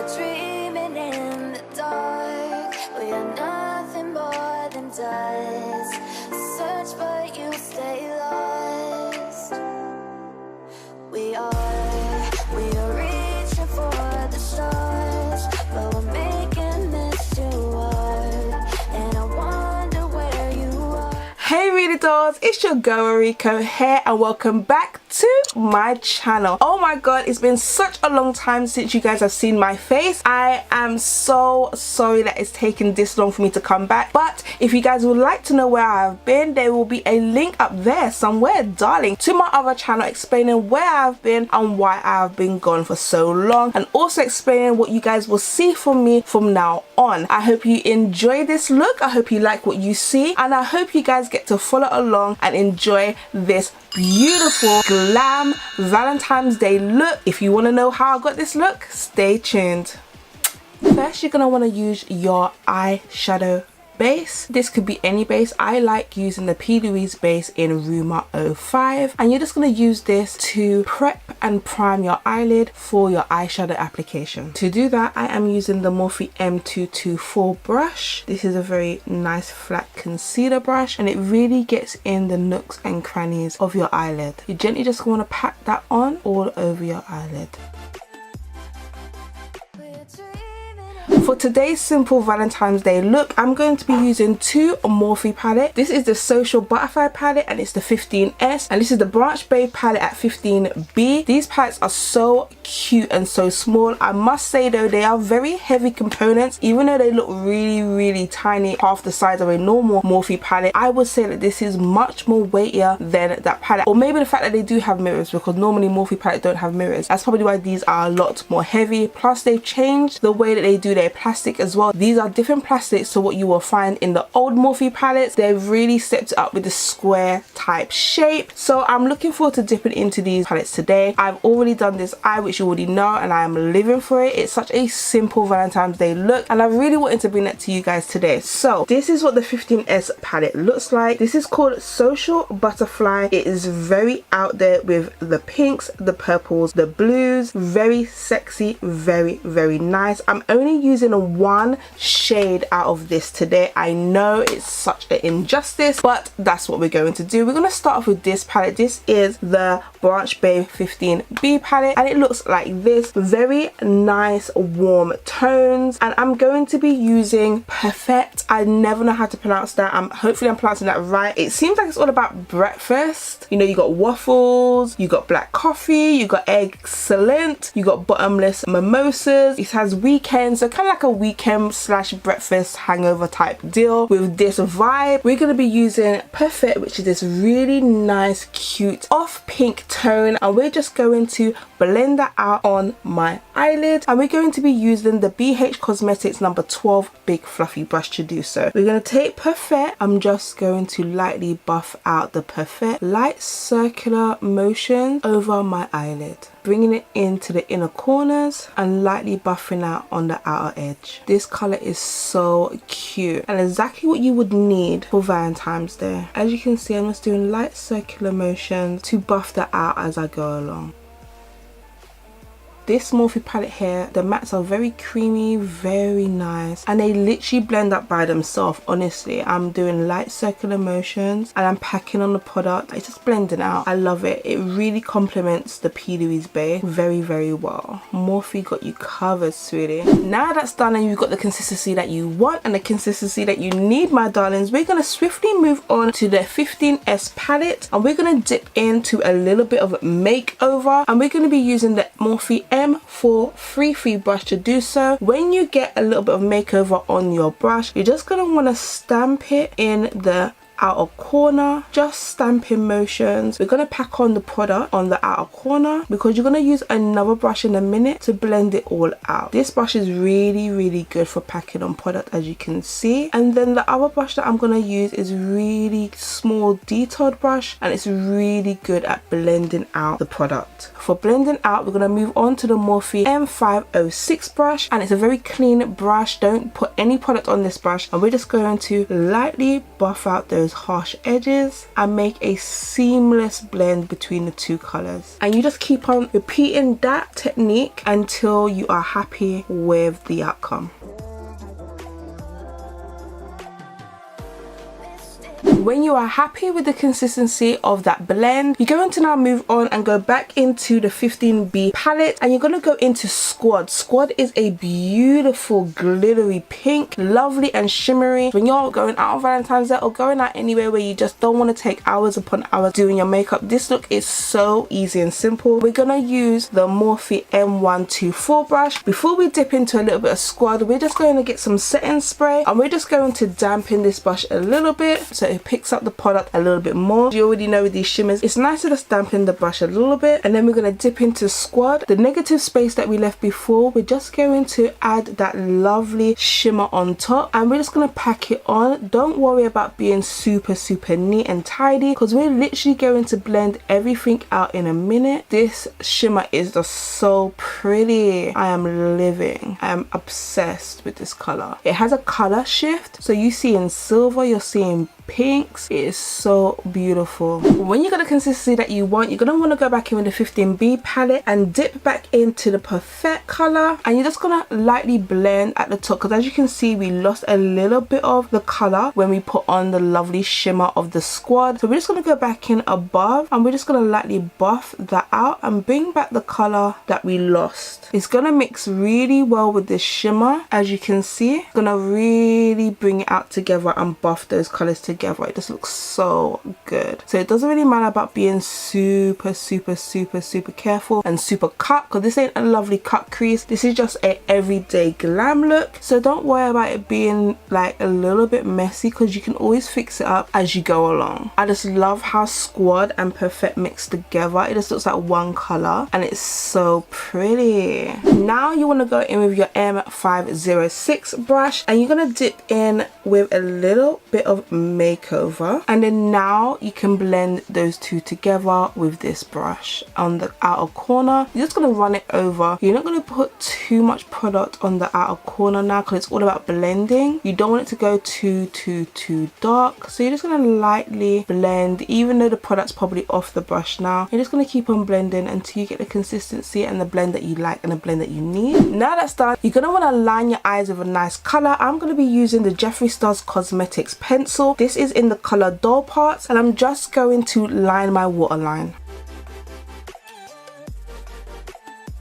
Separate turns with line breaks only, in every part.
are dreaming in the dark. We are nothing more than dust. Search but you stay lost. We are reaching for the stars, but we're making this too hard. And I wonder where you are.
Hey really dolls, it's your girl Ruriko here and welcome back to my channel. Oh my god, it's been such a long time since you guys have seen my face. I am so sorry that it's taken this long for me to come back, but if you guys would like to know where I've been, there will be a link up there somewhere, darling, to my other channel explaining where I've been and why I've been gone for so long, and also explaining what you guys will see from me from now on. I hope you enjoy this look, I hope you like what you see, and I hope you guys get to follow along and enjoy this beautiful glam Valentine's Day look. If you want to know how I got this look, stay tuned. First, you're going to want to use your eyeshadow base. This could be any base. I like using the P. Louise base in Rumour 05, and you're just going to use this to prep and prime your eyelid for your eyeshadow application. To do that, I am using the Morphe M224 brush. This is a very nice flat concealer brush, and it really gets in the nooks and crannies of your eyelid. You gently just want to pat that on all over your eyelid. For today's simple Valentine's Day look, I'm going to be using two Morphe palette. This is the Social Butterfly palette and it's the 15S, and this is the Brunch Babe palette at 15B. These palettes are so cute and so small. I must say though, they are very heavy components. Even though they look really tiny, half the size of a normal Morphe palette, I would say that this is much more weightier than that palette. Or maybe the fact that they do have mirrors, because normally Morphe palettes don't have mirrors. That's probably why these are a lot more heavy. Plus they've changed the way that they do their plastic as well. These are different plastics to what you will find in the old Morphe palettes. They've really stepped it up with the square type shape, so I'm looking forward to dipping into these palettes today. I've already done this eye, which you already know, and I am living for it. It's such a simple Valentine's Day look, and I really wanted to bring that to you guys today. So this is what the 15S palette looks like. This is called Social Butterfly. It is very out there with the pinks, the purples, the blues. Very sexy, very nice. I'm only using one shade out of this today. I know it's such an injustice, but that's what we're going to do. We're going to start off with this palette. This is the Brunch Babe 15B palette, and it looks like this. Very nice warm tones, and I'm going to be using Perfect. I never know how to pronounce that. Hopefully I'm pronouncing that right. It seems like it's all about breakfast. You know, you got waffles, you got black coffee, you got excellent, you got bottomless mimosas. It has weekends, so kind of like a weekend slash breakfast hangover type deal. With this vibe, we're going to be using Perfect, which is this really nice cute off pink tone, and we're just going to blend that out on my eyelid, and we're going to be using the BH Cosmetics number 12 big fluffy brush to do so. We're going to take Perfect. I'm just going to lightly buff out the Perfect, light circular motions over my eyelid, bringing it into the inner corners and lightly buffing out on the outer edge. This color is so cute and exactly what you would need for Valentine's Day. As you can see, I'm just doing light circular motions to buff that out as I go along. This Morphe palette here, the mattes are very creamy, very nice, and they literally blend up by themselves. Honestly, I'm doing light circular motions and I'm packing on the product. It's just blending out. I love it. It really complements the P. Louise base very well. Morphe got you covered, sweetie. Now that's done and you've got the consistency that you want and the consistency that you need, my darlings, we're going to swiftly move on to the 15S palette, and we're going to dip into a little bit of makeover, and we're going to be using the Morphe M4 free brush to do so. When you get a little bit of makeover on your brush, you're just going to want to stamp it in the outer corner, just stamping motions. We're going to pack on the product on the outer corner because you're going to use another brush in a minute to blend it all out. This brush is really good for packing on product, as you can see. And then the other brush that I'm going to use is really small detailed brush, and it's really good at blending out the product. For blending out, we're going to move on to the Morphe M506 brush, and it's a very clean brush. Don't put any product on this brush, and we're just going to lightly buff out those those harsh edges and make a seamless blend between the two colors. And you just keep on repeating that technique until you are happy with the outcome. When you are happy with the consistency of that blend, you're going to now move on and go back into the 15B palette, and you're going to go into Squad. Squad is a beautiful glittery pink, lovely and shimmery. When you're going out on Valentine's Day or going out anywhere where you just don't want to take hours upon hours doing your makeup, this look is so easy and simple. We're going to use the Morphe M124 brush. Before we dip into a little bit of Squad, we're just going to get some setting spray, and we're just going to dampen this brush a little bit so it picks up the product a little bit more. You already know with these shimmers, it's nice to just dampen the brush a little bit. And then we're going to dip into Squad. The negative space that we left before, we're just going to add that lovely shimmer on top, and we're just going to pack it on. Don't worry about being super neat and tidy, because we're literally going to blend everything out in a minute. This shimmer is just so pretty. I am living. I am obsessed with this color. It has a color shift, so you see in silver, you're seeing pinks. It is so beautiful. When you got the consistency that you want, you're gonna want to go back in with the 15B palette and dip back into the Perfect color, and you're just gonna lightly blend at the top, because as you can see, we lost a little bit of the color when we put on the lovely shimmer of the Squad. So we're just gonna go back in above, and we're just gonna lightly buff that out and bring back the color that we lost. It's gonna mix really well with this shimmer. As you can see, it's gonna really bring it out together and buff those colors together. It just looks so good. So it doesn't really matter about being super careful and super cut, because this ain't a lovely cut crease. This is just a everyday glam look. So don't worry about it being like a little bit messy, because you can always fix it up as you go along. I just love how Squad and Perfect mix together. It just looks like one color, and it's so pretty. Now you want to go in with your M506 brush, and you're going to dip in with a little bit of makeover, and then now you can blend those two together with this brush on the outer corner. You're just going to run it over. You're not going to put too much product on the outer corner now, because it's all about blending. You don't want it to go too dark, so you're just going to lightly blend, even though the product's probably off the brush now. You're just going to keep on blending until you get the consistency and the blend that you like and the blend that you need. Now that's done, you're going to want to line your eyes with a nice color. I'm going to be using the Jeffree Star's Cosmetics pencil. This is in the color Doll Parts, and I'm just going to line my waterline.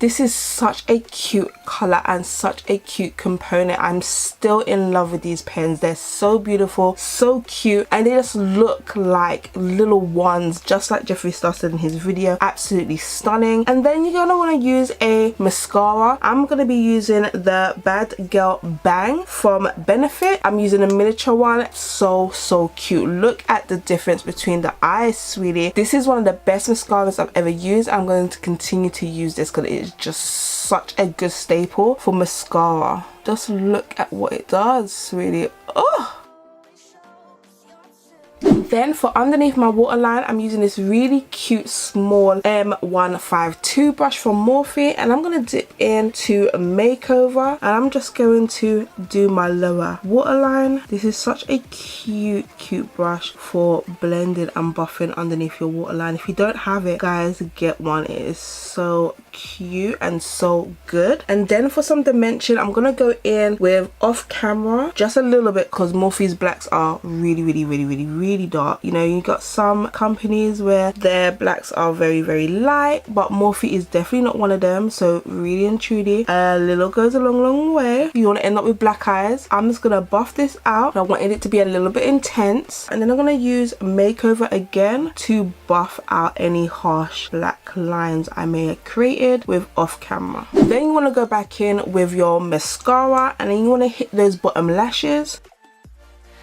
This is such a cute color and such a cute component. I'm still in love with these pens. They're so beautiful, so cute, and they just look like little ones, just like Jeffree Star said in his video. Absolutely stunning. And then you're gonna want to use a mascara. I'm gonna be using the Bad Girl Bang from Benefit. I'm using a miniature one. So cute. Look at the difference between the eyes, sweetie. This is one of the best mascaras I've ever used. I'm going to continue to use this because it is just such a good staple for mascara. Just look at what it does, really. Oh! Then for underneath my waterline, I'm using this really cute small M152 brush from Morphe, and I'm going to dip into a makeover, and I'm just going to do my lower waterline. This is such a cute brush for blending and buffing underneath your waterline. If you don't have it, guys, get one. It is so cute and so good. And then for some dimension, I'm going to go in with Off Camera just a little bit, because Morphe's blacks are really dark. You know, you got some companies where their blacks are very light, but Morphe is definitely not one of them. So really and truly, a little goes a long way. If you want to end up with black eyes, I'm just gonna buff this out. I wanted it to be a little bit intense, and then I'm gonna use Makeover again to buff out any harsh black lines I may have created with Off Camera. Then you want to go back in with your mascara, and then you want to hit those bottom lashes.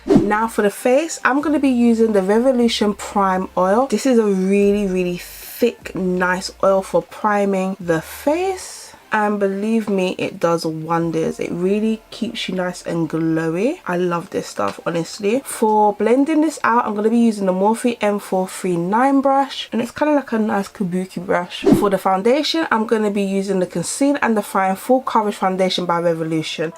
Now for the face, I'm going to be using the Revolution Prime Oil. This is a really thick, nice oil for priming the face. And believe me, it does wonders. It really keeps you nice and glowy. I love this stuff, honestly. For blending this out, I'm going to be using the Morphe M439 brush. And it's kind of like a nice kabuki brush. For the foundation, I'm going to be using the Conceal and Define Full Coverage Foundation by Revolution.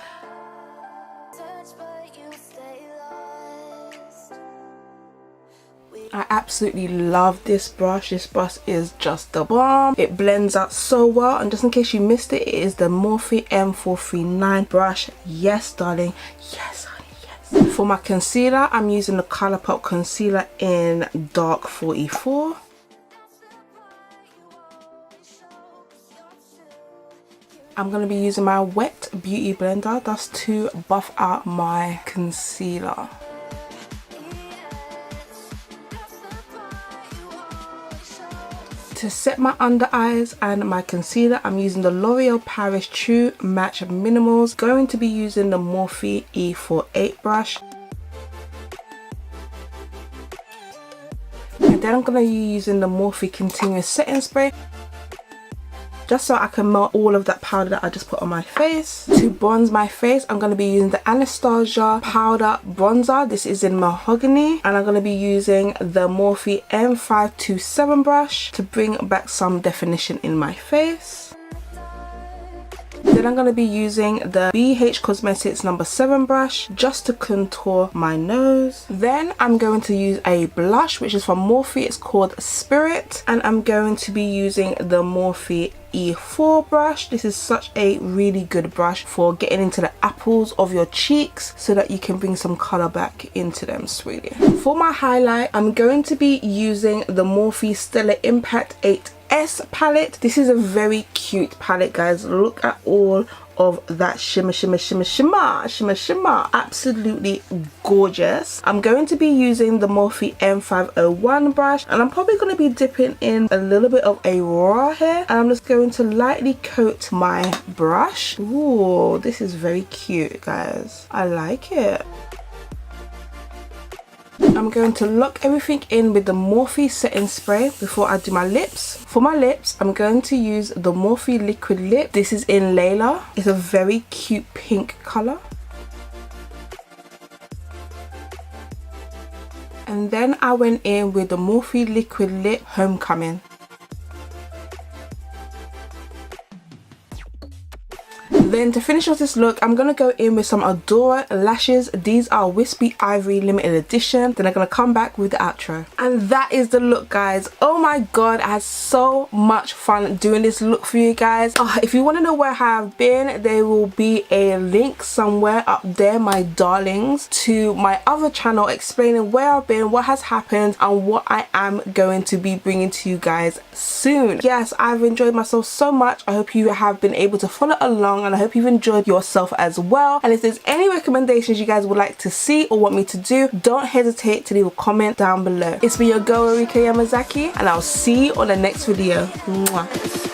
I absolutely love this brush. This brush is just the bomb. It blends out so well, and just in case you missed it, it is the Morphe M439 brush. Yes, darling. Yes, honey, yes. For my concealer, I'm using the Colourpop concealer in dark 44. I'm going to be using my wet beauty blender. That's to buff out my concealer. To set my under eyes and my concealer, I'm using the L'Oreal Paris True Match Minimals. Going to be using the Morphe E48 brush. And then I'm going to be using the Morphe Continuous Setting Spray, just so I can melt all of that powder that I just put on my face. To bronze my face, I'm going to be using the Anastasia powder bronzer. This is in mahogany, and I'm going to be using the Morphe M527 brush to bring back some definition in my face. Then I'm going to be using the BH Cosmetics number 7 brush just to contour my nose. Then I'm going to use a blush which is from Morphe. It's called Spirit, and I'm going to be using the Morphe E4 brush. This is such a really good brush for getting into the apples of your cheeks so that you can bring some color back into them, sweetie. For my highlight, I'm going to be using the Morphe Stellar Impact 8S palette. This is a very cute palette, guys. Look at all of that shimmer, shimmer, shimmer, shimmer, shimmer, shimmer. Absolutely gorgeous. I'm going to be using the Morphe M501 brush, and I'm probably going to be dipping in a little bit of a raw here, and I'm just going to lightly coat my brush. Ooh, this is very cute, guys. I like it. I'm going to lock everything in with the Morphe setting spray before I do my lips. For my lips, I'm going to use the Morphe liquid lip. This is in Layla. It's a very cute pink color. And then I went in with the Morphe liquid lip Homecoming. Then to finish off this look, I'm going to go in with some Adora lashes. These are Wispy Ivory limited edition. Then I'm going to come back with the outro. And that is the look, guys. Oh my god, I had so much fun doing this look for you guys. If you want to know where I have been, there will be a link somewhere up there, my darlings, to my other channel explaining where I've been, what has happened, and what I am going to be bringing to you guys soon. Yes, I've enjoyed myself so much. I hope you have been able to follow along, and I hope you've enjoyed yourself as well. And if there's any recommendations you guys would like to see or want me to do, don't hesitate to leave a comment down below. It's been your girl Ruriko Yamazaki, and I'll see you on the next video. Mwah.